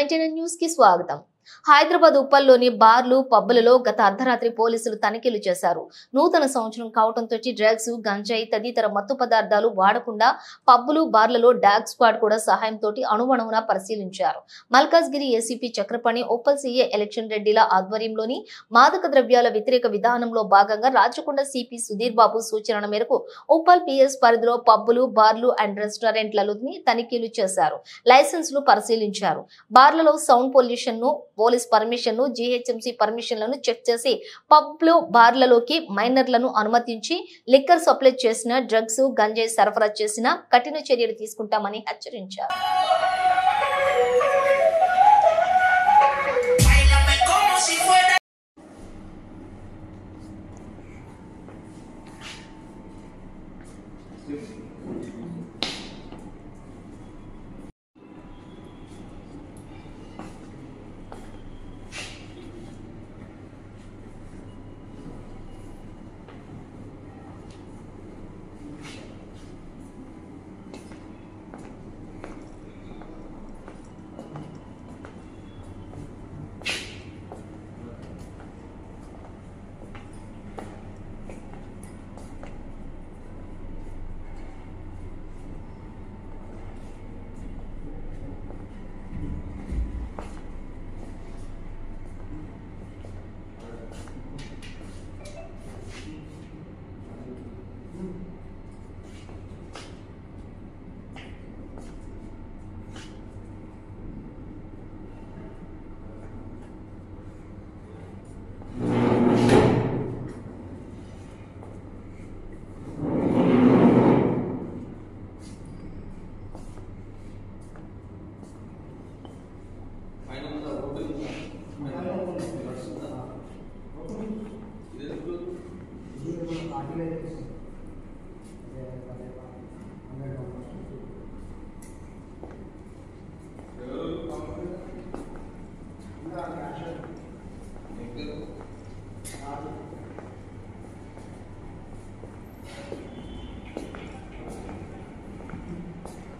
99 news కి స్వాగతం. హైదరాబాద్ ఉప్పల్లోని బార్లు పబ్బులలో గత అర్ధరాత్రి పోలీసులు తనిఖీలు చేశారు. నూతన సంవత్సరం కావడంతో డ్రగ్స్, గంజాయి తదితర మత్తు పదార్థాలు వాడకుండా పబ్బులు బార్లలో డాగ్ స్క్వాడ్ కూడా సహాయంతో అణువణువున పరిశీలించారు. మల్కాజ్గిరి ఏసీపీ చక్రపాణి, ఉప్పల్ సీఏ ఎలక్షన్ రెడ్డిల ఆధ్వర్యంలోని మాదక ద్రవ్యాల వ్యతిరేక విధానంలో భాగంగా రాచకొండ సిపి సుధీర్ బాబు సూచనల మేరకు ఉప్పల్ పిఎస్ పరిధిలో పబ్బులు, బార్లు అండ్ రెస్టారెంట్లలో తనిఖీలు చేశారు. లైసెన్సులు పరిశీలించారు. బార్లలో సౌండ్ పొల్యూషన్ ను, పోలీస్ పర్మిషన్ ను, జీహెచ్ఎంసీ పర్మిషన్లను చెక్ చేసి పబ్లు, బార్లలోకి మైనర్లను అనుమతించి లిక్కర్ సప్లై చేసిన, డ్రగ్స్, గంజాయి సరఫరా చేసిన కఠిన చర్యలు తీసుకుంటామని హెచ్చరించారు.